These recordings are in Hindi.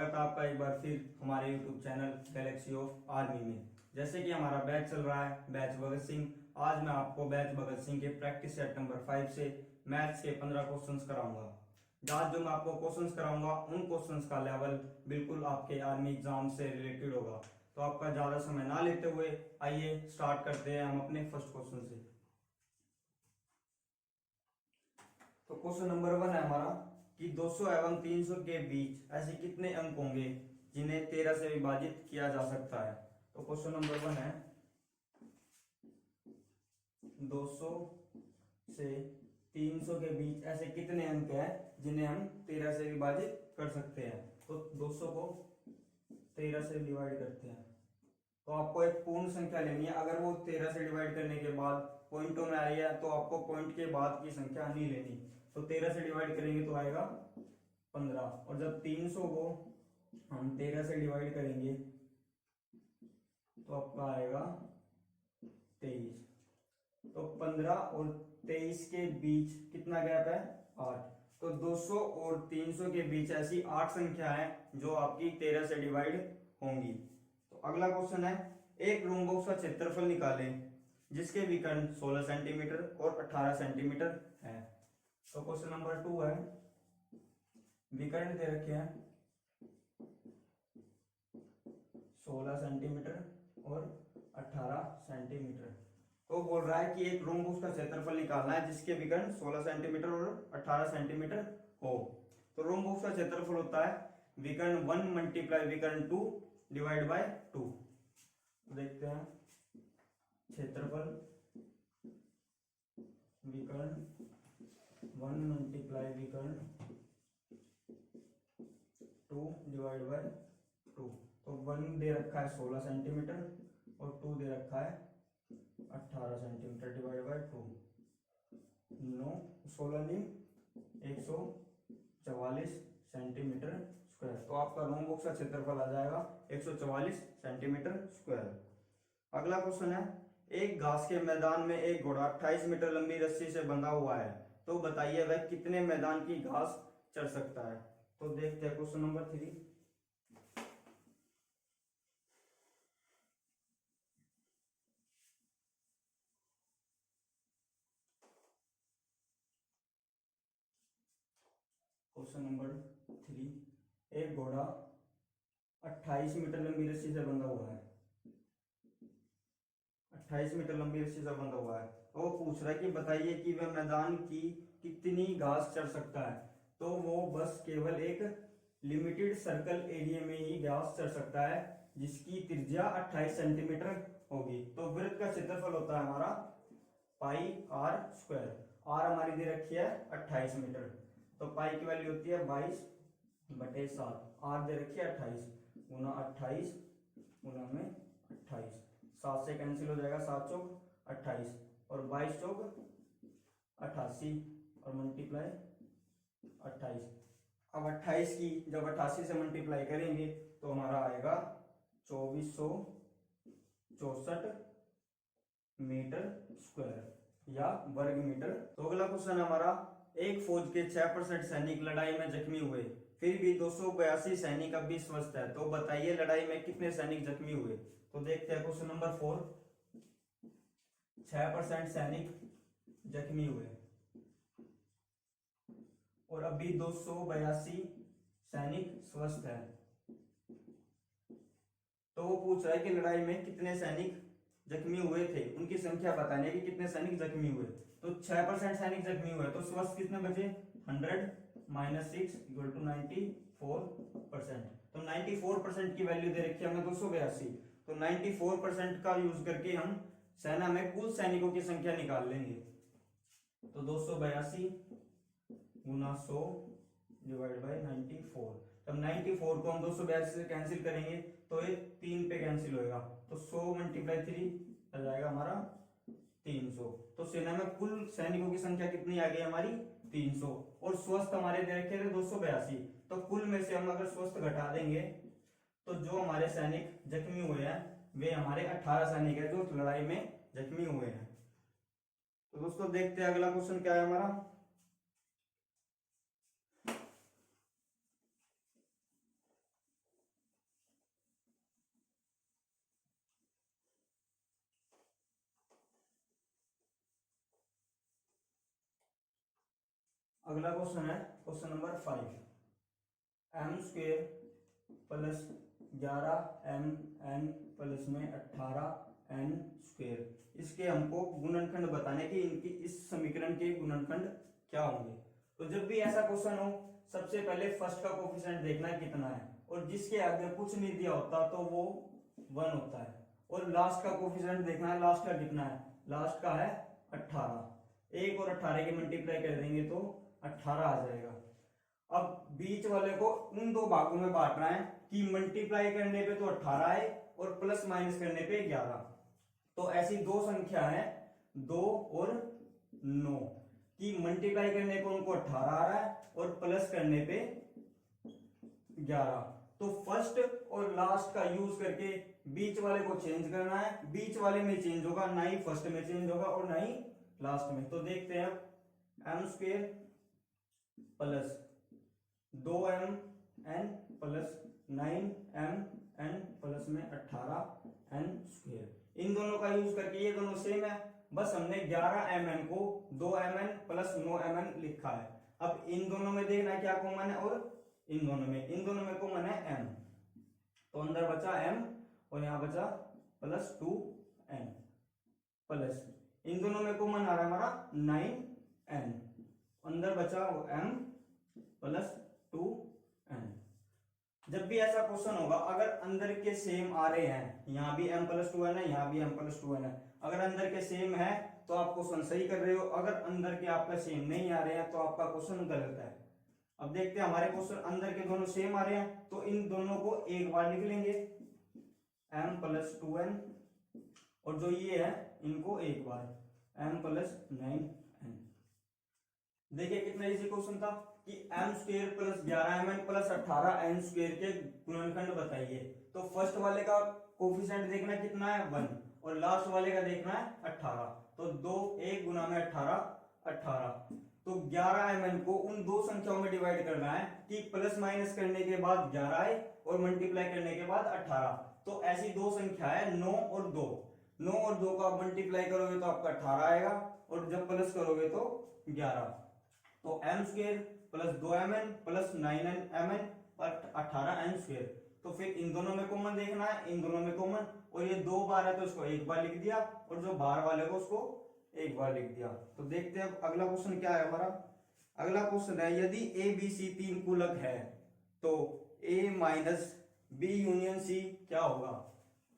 स्वागत है आपका एक बार फिर हमारे YouTube channel Galaxy of army में। जैसे कि हमारा बैच चल रहा है बैच भगत सिंह। आज मैं आपको बैच भगत सिंह के प्रैक्टिस सेट नंबर 5 से मैथ्स के 15 क्वेश्चंस कराऊंगा। आज जो मैं आपको क्वेश्चंस कराऊंगा उन क्वेश्चंस का लेवल बिल्कुल आपके आर्मी एग्जाम से रिलेटेड होगा। तो आपका ज्यादा समय ना लेते हुए आइए स्टार्ट करते हैं हम अपने फर्स्ट क्वेश्चन से। तो क्वेश्चन नंबर 1 है हमारा कि 200 एवं 300 के बीच ऐसे कितने अंक होंगे जिन्हें 13 से विभाजित किया जा सकता है। तो क्वेश्चन नंबर 1 है 200 से 300 के बीच ऐसे कितने अंक हैं जिन्हें हम 13 से विभाजित कर सकते हैं। तो 200 को 13 से डिवाइड करते हैं तो आपको एक पूर्ण संख्या लेनी है। अगर वो 13 से डिवाइड करने के बाद पॉइंटों में आ रही है तो आपको पॉइंट के बाद की संख्या नहीं लेनी। तो 13 से डिवाइड करेंगे तो आएगा 15, और जब 300 को हम 13 से डिवाइड करेंगे तो आपका आएगा 23। तो 15 और 23 के बीच कितना गैप है, 8। तो 200 और 300 के बीच ऐसी 8 संख्या है जो आपकी 13 से डिवाइड होंगी। तो अगला क्वेश्चन है एक रूम बॉक्स का क्षेत्रफल निकालें जिसके विकर्ण 16 सेंटीमीटर और 18 सेंटीमीटर है। तो क्वेश्चन नंबर 2 है विकर्ण दे रखे हैं 16 सेंटीमीटर और 18 सेंटीमीटर। तो बोल रहा है कि एक रूम बॉक्स का क्षेत्रफल निकालना है जिसके विकर्ण 16 सेंटीमीटर और 18 सेंटीमीटर हो। तो रूम बॉक्स का क्षेत्रफल होता है विकर्ण 1 मल्टीप्लाई विकर्ण 2 डिवाइड बाय 2। देखते हैं क्षेत्रफल विकर्ण 1 मल्टीप्लाई विकर्ण 2 डिवाइड बाय 2। तो 1 दे रखा है 16 सेंटीमीटर और 2 दे रखा है 18 सेंटीमीटर डिवाइड बाय 2। 9 16 नहीं 144 सेंटीमीटर स्क्वायर। तो आपका रूम बॉक्स का क्षेत्रफल आ जाएगा 144 सेंटीमीटर स्क्वायर। अगला क्वेश्चन है एक घास के मैदान में एक घोड़ा 28 मीटर लंबी रस्सी से बंधा हुआ है, तो बताइए वह कितने मैदान की घास चढ़ सकता है। तो देखते हैं क्वेश्चन नंबर 3। क्वेश्चन नंबर 3 एक घोड़ा 28 मीटर लंबी रस्सी से बंधा हुआ है। 28 मीटर लंबी रस्सी से बंधा हुआ है। तो वो पूछ रहा है कि बताइए कि वह मैदान की कितनी घास चढ़ सकता है। तो वो बस केवल एक लिमिटेड सर्कल एरिया में ही घास चढ़ सकता है जिसकी त्रिज्या 28 सेंटीमीटर होगी। तो वृत्त का क्षेत्रफल होता है हमारा पाई आर स्क्वायर। आर हमारी दे रखी है 28 मीटर, तो पाई की वैल्यू होती है 22/7। आर दे रखी है 28 गुना 28 गुना में 28, 7 से कैंसिल हो जाएगा, 7 चौक 28 और 22 चौक 88 और मल्टीप्लाई 28। अब 28 की जब 88 से मल्टीप्लाई करेंगे तो हमारा आएगा 2464 मीटर स्क्वायर या वर्ग मीटर। तो अगला क्वेश्चन हमारा एक फौज के 6% सैनिक लड़ाई में जख्मी हुए फिर भी 282 सैनिक अब भी स्वस्थ है, तो बताइए लड़ाई में कितने सैनिक जख्मी हुए। तो देखते हैं क्वेश्चन नंबर 4 6% सैनिक जख्मी हुए और अभी 282 सैनिक स्वस्थ है। तो वो पूछ रहा है कि लड़ाई में कितने सैनिक जख्मी हुए थे, उनकी संख्या बताने की कितने सैनिक जख्मी हुए। तो 6% सैनिक जख्मी हुए तो स्वस्थ कितने बचे, 100 - 6 = 94%। तो 94% की वैल्यू दे रखी है हमें 282। तो 94% का यूज करके हम सेना में कुल सैनिकों की संख्या निकाल लेंगे। तो 282 गुना 100 डिवाइड बाय 94। तब 94 को हम 282 से कैंसिल करेंगे तो ये 3 पे कैंसिल होएगा, तो 100 × 3 आ जाएगा हमारा 300। तो सेना में कुल सैनिकों की संख्या कितनी आ गई हमारी 300 और स्वस्थ हमारे दे रखे थे 282। तो कुल में से हम अगर स्वस्थ घटा देंगे तो जो हमारे सैनिक जख्मी हुए हैं वे हमारे 18 सैनिक है जो लड़ाई में जख्मी हुए हैं। तो दोस्तों देखते हैं अगला क्वेश्चन क्या है हमारा। अगला क्वेश्चन है question number 5, M square plus 11 mn plus में 18 n स्क्वेयर, इसके हमको गुणनखंड बताने कि इनकी इस समीकरण के गुणनखंड क्या होंगे। तो जब भी ऐसा क्वेश्चन हो सबसे पहले फर्स्ट का कोफिशिएंट देखना है कितना है, और जिसके आगे कुछ नहीं दिया होता तो वो 1 होता है, और लास्ट का कोफिशिएंट देखना है लास्ट का कितना है, लास्ट का है 18, 1 और 18 की मल्टीप्लाई कर देंगे तो 18 आ जाएगा। अब बीच वाले को उन दो भागों में बांटना है कि मल्टीप्लाई करने पे तो 18 है और प्लस माइनस करने पे 11। तो ऐसी दो संख्या है 2 और 9 कि मल्टीप्लाई करने पे उनको 18 आ रहा है और प्लस करने पे 11। तो फर्स्ट और लास्ट का यूज करके बीच वाले को चेंज करना है, बीच वाले में चेंज होगा, ना ही फर्स्ट में चेंज होगा और ना ही लास्ट में। तो देखते हैं अब m square plus 2mn plus 9mn plus में 18n स्क्वेयर, इन दोनों का यूज करके ये दोनों सेम है, बस हमने 11mn को 2mn प्लस 9mn लिखा है। अब इन दोनों में देखना क्या कॉमन है, और इन दोनों में कॉमन है m, तो अंदर बचा m और यहां बचा प्लस 2n प्लस इन दोनों में कॉमन आ रहा है हमारा 9n, अंदर बचा वो m प्लस 2n। जब भी ऐसा क्वेश्चन होगा अगर अंदर के सेम आ रहे हैं, यहाँ भी m प्लस 2n है, यहाँ भी m प्लस 2n है, अगर अंदर के सेम है तो आप क्वेश्चन सही कर रहे हो, अगर अंदर के आपका सेम नहीं आ रहे हैं तो आपका क्वेश्चन गलत है। अब देखते हैं हमारे क्वेश्चन अंदर के दोनों सेम आ रहे हैं तो इन दोनों को एक बार लिख लेंगे m प्लस 2n, और जो ये है इनको एक बार m प्लस 9n। देखिए कितना इजी क्वेश्चन था कि m square plus 11mn plus 18n square के गुणनखंड बताइए। तो फर्स्ट वाले का कोफिशिएंट देखना कितना है 1 और लास्ट वाले का देखना है 18, तो 2 1 गुना में 18, तो 11mn को उन दो संख्याओं में डिवाइड करना है कि प्लस माइनस करने के बाद 11 आए और मल्टीप्लाई करने के बाद 18। तो ऐसी दो संख्या है 9 और 2, 9 और 2 को आप मल्टीप्लाई करोगे तो आपका 18 आएगा और जब प्लस करोगे तो 11। तो m square plus 2mn plus 9mn और 18n स्क्वेयर। तो फिर इन दोनों में कॉमन देखना है, इन दोनों में कॉमन, और ये 2 बार है तो इसको एक बार लिख दिया और जो बाहर वाले को उसको एक बार लिख दिया। तो देखते हैं अगला क्वेश्चन क्या है हमारा। अगला क्वेश्चन है यदि ए बी सी तीन गुणक है तो a minus B union C क्या होगा।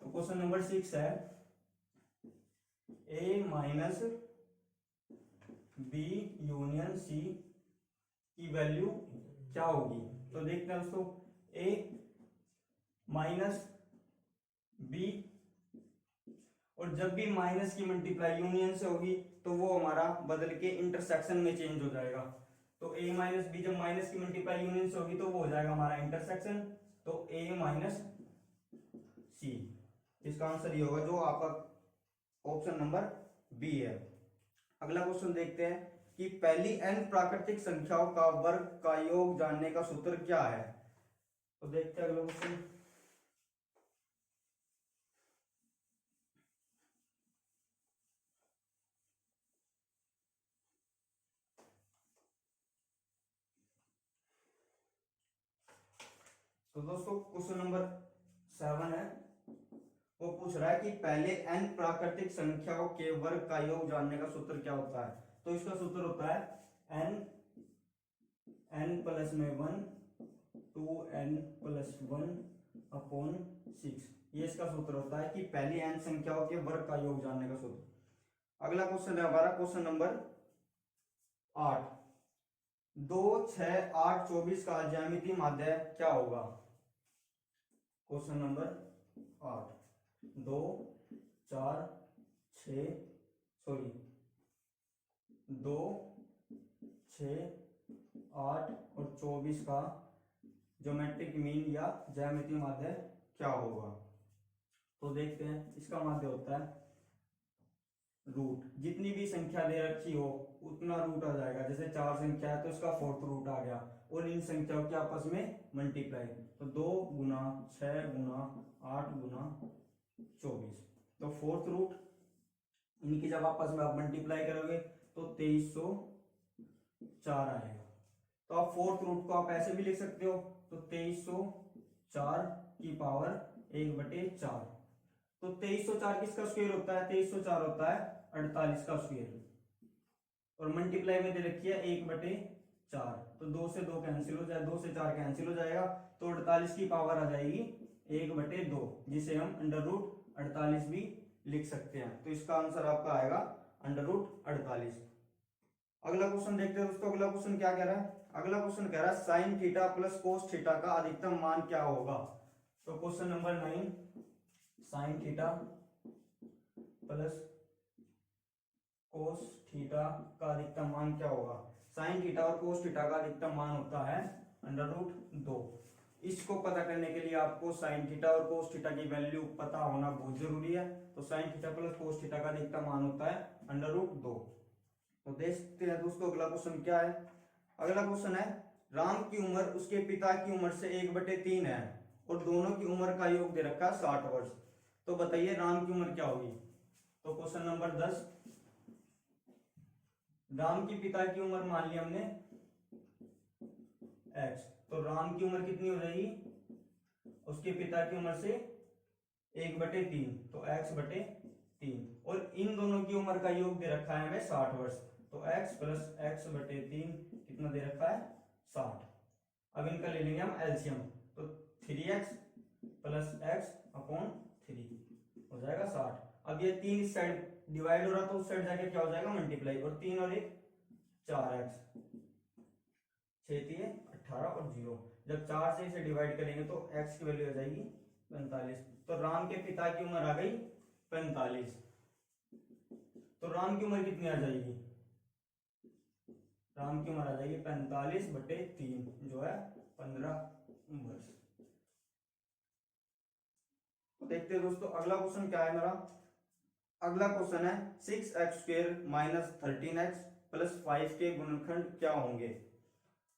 तो क्वेश्चन नंबर 6 है a minus B union C की वैल्यू क्या होगी। तो देखते हैं दोस्तों a माइनस बी, और जब भी माइनस की मल्टीप्लाई यूनियन से होगी तो वो हमारा बदल के इंटरसेक्शन में चेंज हो जाएगा। तो a माइनस बी जब माइनस की मल्टीप्लाई यूनियन से होगी तो वो हो जाएगा हमारा इंटरसेक्शन, तो a माइनस सी। इसका आंसर ये होगा जो आपका ऑप्शन नंबर बी है। अगला क्वेश्चन देखते हैं कि पहली n प्राकृतिक संख्याओं का वर्ग का योग जानने का सूत्र क्या है। तो देखते हैं अगला क्वेश्चन। तो दोस्तों क्वेश्चन नंबर 7 है, वो पूछ रहा है कि पहले n प्राकृतिक संख्याओं के वर्ग का योग जानने का सूत्र क्या होता है। तो इसका सूत्र होता है n प्लस में 1 2n प्लस 1 अपॉन 6, ये इसका सूत्र होता है कि पहली n संख्याओं के वर्ग का योग जानने का सूत्र। अगला क्वेश्चन है हमारा क्वेश्चन नंबर 8, 2 6 8 24 का ज्यामितीय माध्य क्या होगा। क्वेश्चन नंबर 8, 2 4 6 2 6 8 और 24 का ज्योमेट्रिक मीन या ज्यामितीय माध्य क्या होगा। तो देखते हैं इसका माध्य होता है रूट, जितनी भी संख्या दे रखी हो उतना रूट आ जाएगा। जैसे 4 संख्या है तो इसका 4th रूट आ गया, और इन संख्याओं के आपस में मल्टीप्लाई, तो 2 गुना 6 गुना 8 गुना 24, तो 4th रूट इनकी जब आपस में आप मल्टीप्लाई करोगे तो 2300 4 आएगा। तो आप फोर्थ रूट को आप ऐसे भी लिख सकते हो, तो 2304 की पावर 1/4। तो 2304 किसका स्क्वायर होता है? 2304 होता है 48 का स्क्वायर, और मल्टीप्लाई में दे रखी है 1/4। तो 2 से 2 कैंसिल हो जाए, 2 से 4 कैंसिल हो जाएगा, तो 48 की पावर आ जाएगी 1/2, जिसे हम √48 भी लिख सकते हैं। तो इसका आंसर आपका आएगा √48। अगला क्वेश्चन देखते हैं दोस्तों। अगला क्वेश्चन क्या कह रहा है? अगला क्वेश्चन कह रहा है sine theta plus cos theta का अधिकतम मान क्या होगा। तो question number 9, sine theta plus cos theta का अधिकतम मान क्या होगा। साइन थीटा और कोस थीटा का अधिकतम मान होता है √2। इसको पता करने के लिए आपको साइन थीटा और कोस थीटा की वैल्यू पता होना बहुत जरूरी है। तो sine theta plus cos theta का अधिकतम मान होता है √2। तो देखते हैं दोस्तों अगला क्वेश्चन क्या है। अगला क्वेश्चन है राम की उम्र उसके पिता की उम्र से 1/3 है और दोनों की उम्र का योग दे रखा है 60 वर्ष। तो बताइए राम की उम्र क्या होगी। तो क्वेश्चन नंबर 10, राम की पिता की उम्र मान ली हमने x, तो राम की उम्र कितनी हो जाएगी? उसके पिता की उम्र से 1/3, तो x/3, और इन दोनों की उम्र का योग दे रखा है हमें 60 वर्ष। तो x प्लस x/3 कितना दे रखा है? 60। अब इनका ले लेंगे हम एलसीएम, तो 3x प्लस x/3 हो जाएगा 60। अब ये 3 इस साइड डिवाइड हो रहा, तो उस साइड जाके क्या हो जाएगा? मल्टीप्लाई, और 3 और 1 4x, 6 18 और 0। जब 4 से इसे डिवाइड करेंगे तो x की वैल्यू आ जाएगी 45। तो राम के पिता की उम्र आ गई 45। तो राम की उम्र कितनी आ जाएगी? राम की उम्र आ जाएगी 45/3, जो है 15 वर्ष। तो देखते हैं दोस्तों अगला क्वेश्चन क्या है मेरा। अगला क्वेश्चन है 6x² - 13x + 5 के गुणनखंड क्या होंगे।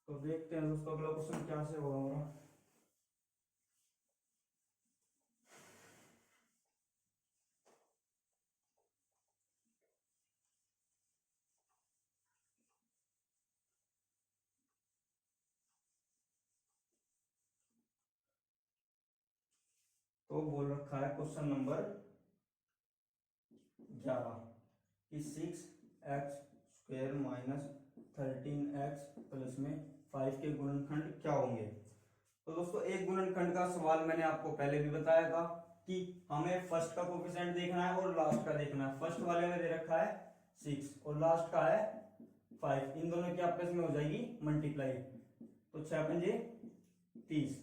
तो देखते हैं दोस्तों अगला क्वेश्चन क्या से होगा हमारा। तो बोल रखा है क्वेश्चन नंबर 11 कि 6x² - 13x + 5 के गुणनखंड क्या होंगे। तो दोस्तों एक गुणनखंड का सवाल मैंने आपको पहले भी बताया था कि हमें फर्स्ट का कोफिशिएंट देखना है और लास्ट का देखना है। फर्स्ट वाले में दे रखा है 6 और लास्ट का है 5, इन दोनों की आपस में हो जाएगी मल्टीप्लाई, तो 6 पंजे 30।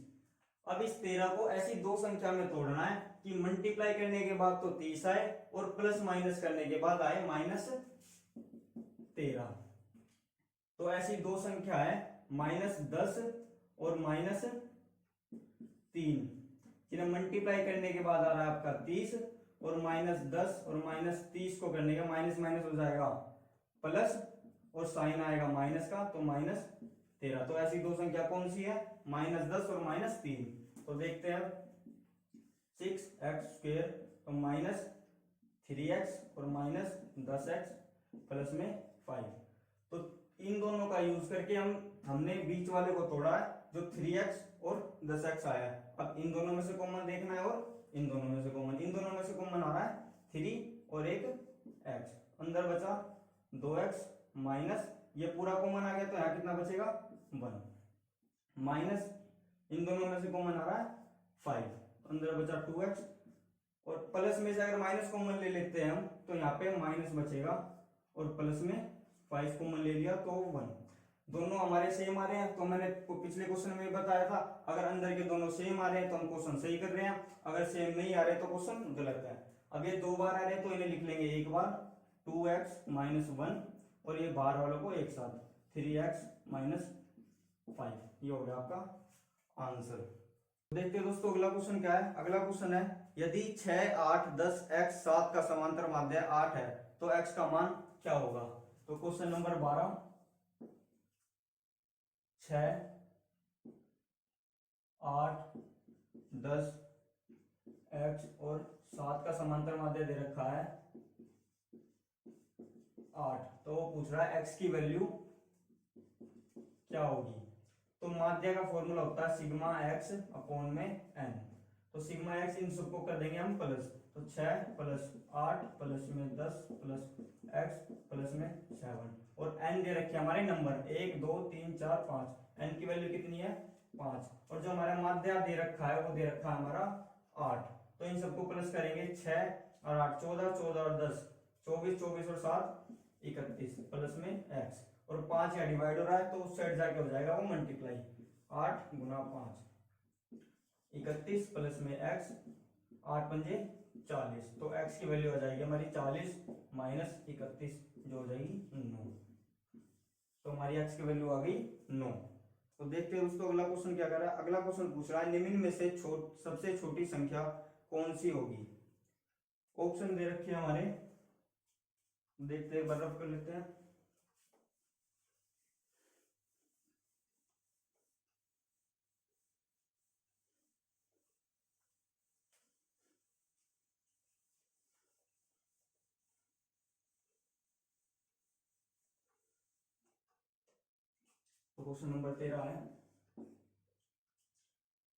अब इस 13 को ऐसी दो संख्या में तोड़ना है कि मल्टीप्लाई करने के बाद तो 30 आए और प्लस माइनस करने के बाद आए -13। तो ऐसी दो संख्या है -10 और -3, जिन्हें मल्टीप्लाई करने के बाद आ रहा है आपका 30, और -10 और -30 को करने का माइनस माइनस हो जाएगा प्लस, और साइन आएगा माइनस का, तो -13। तो ऐसी दो संख्या कौन सी है? -10 और -3। तो देखते हैं 6x² तो -3x और -10x प्लस में 5। तो इन दोनों का यूज करके हमने बीच वाले को तोड़ा है, जो 3x और 10x आया है। अब इन दोनों में से कॉमन देखना है और इन दोनों में से कॉमन, इन दोनों में से कॉमन आ रहा है 3 और एक x, अंदर बचा 2x माइनस ये पूरा कॉमन आ गया, तो यहाँ कितना बचेगा 1, माइनस इन दोनों में से कॉमन आ रहा है 5, अंदर बचा 2x, और प्लस में से अगर माइनस कॉमन ले लेते हैं हम तो यहाँ पे माइनस बचेगा, और प्लस में 5 कॉमन ले लिया तो 1। दोनों हमारे सेम आ रहे हैं, तो मैंने पिछले क्वेश्चन में बताया था अगर अंदर के दोनों सेम आ रहे हैं तो हम क्वेश्चन सही कर रहे हैं, अगर सेम नहीं आ रहे तो क्वेश्चन गलत है। अब ये 2 बार आ रहे हैं तो इन्हें लिख लेंगे एक बार, 2x - 1, और ये बाहर वालों को एक साथ 3x - 5। ये हो गया आपका आंसर। देखते हैं दोस्तों अगला क्वेश्चन क्या है। अगला क्वेश्चन है यदि 6, 8, 10 x 7 का समांतर माध्य 8 है तो x का मान क्या होगा। तो क्वेश्चन नंबर 12, 6, 8, 10 x और 7 का समांतर माध्य दे रखा है 8, तो वो पूछ रहा है x की वैल्यू क्या होगी। तो माध्य का फॉर्मूला होता है सिग्मा एक्स अपॉन में एन। तो सिग्मा एक्स इन सबको कर देंगे हम प्लस, तो 6 प्लस 8 प्लस में 10 प्लस एक्स प्लस में 7 और एन दे रखे हमारे नंबर 1 2 3 4 5। एन की वैल्यू कितनी है 5 और जो हमारा माध्य दे रखा है वो दे रखा है हमारा 8। तो इन सबको प्लस करेंगे 6 और 8 14 14 और 10 24 24 और 7 31 प्लस में एक्स और 5 यहाँ डिवाइड हो रहा है तो उस साइड जाके हो जाएगा वो मल्टीप्लाई 8 गुना 5 31 प्लस में एक्स 8 पंजे 40। तो एक्स की वैल्यू आ जाएगी हमारी 40 माइनस 31 जो हो जाएगी 9। तो हमारी एक्स की वैल्यू आ गई 9। तो देखते हैं दोस्तों अगला क्वेश्चन क्या कर रहा है। अगला क्वेश्चन पूछ रहा है निम्न में से सबसे छोटी संख्या कौन सी होगी। ऑप्शन दे रखे हैं हमारे, देखते हैं बर्फ कर लेते हैं। तो क्वेश्चन नंबर 13 है।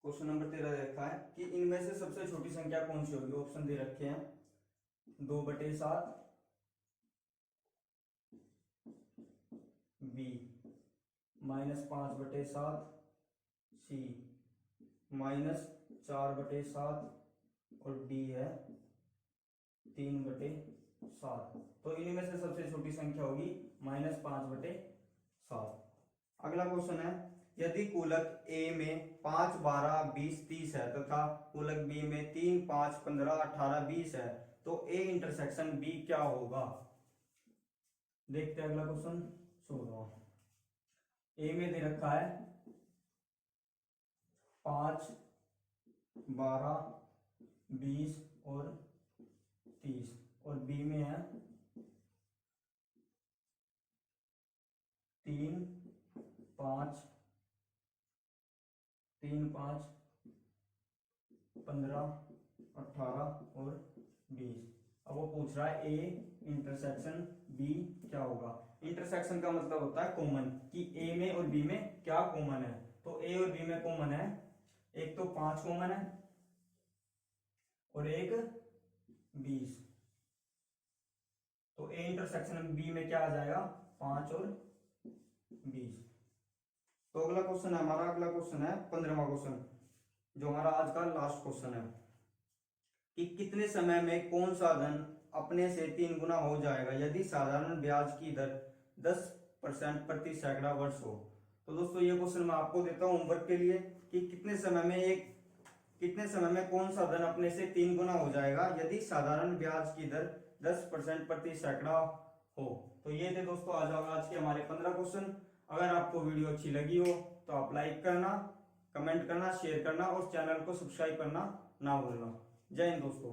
क्वेश्चन नंबर 13 देखा है कि इनमें से सबसे छोटी संख्या कौन सी होगी। ऑप्शन दे रखे हैं 2/7 बी -5/7 सी -4/7 और डी है 3/7। तो इनमें से सबसे छोटी संख्या होगी -5/7। अगला क्वेश्चन है यदि कूलक ए में 5 12 20 30 है तथा कूलक बी में 3 5 15 18 20 है तो ए इंटरसेक्शन बी क्या होगा। देखते हैं अगला क्वेश्चन। सुनो, ए में दे रखा है 5 12 20 और 30 और बी में है 3 5 15 18 और 20। अब वो पूछ रहा है ए इंटरसेक्शन बी क्या होगा। इंटरसेक्शन का मतलब होता है कॉमन, कि ए में और बी में क्या कॉमन है। तो ए और बी में कॉमन है, एक तो 5 कॉमन है और एक 20। तो ए इंटरसेक्शन बी में क्या आ जाएगा 5 और 20। तो अगला क्वेश्चन है हमारा, अगला क्वेश्चन है 15वां क्वेश्चन जो हमारा आज का लास्ट क्वेश्चन है कि कितने समय में कौन सा धन अपने से 3 गुना हो जाएगा यदि साधारण ब्याज की दर 10% प्रति सैकड़ा वर्ष हो। तो दोस्तों ये क्वेश्चन मैं आपको देता हूं होमवर्क के लिए कि कितने समय में कौन सा धन अपने से 3 गुना हो जाएगा यदि साधारण ब्याज की दर 10% प्रति सैकड़ा हो। तो ये थे दोस्तों आज के हमारे 15 क्वेश्चन। अगर आपको वीडियो अच्छी लगी हो तो आप लाइक करना, कमेंट करना, शेयर करना और चैनल को सब्सक्राइब करना ना भूलना। जय हिंद दोस्तों।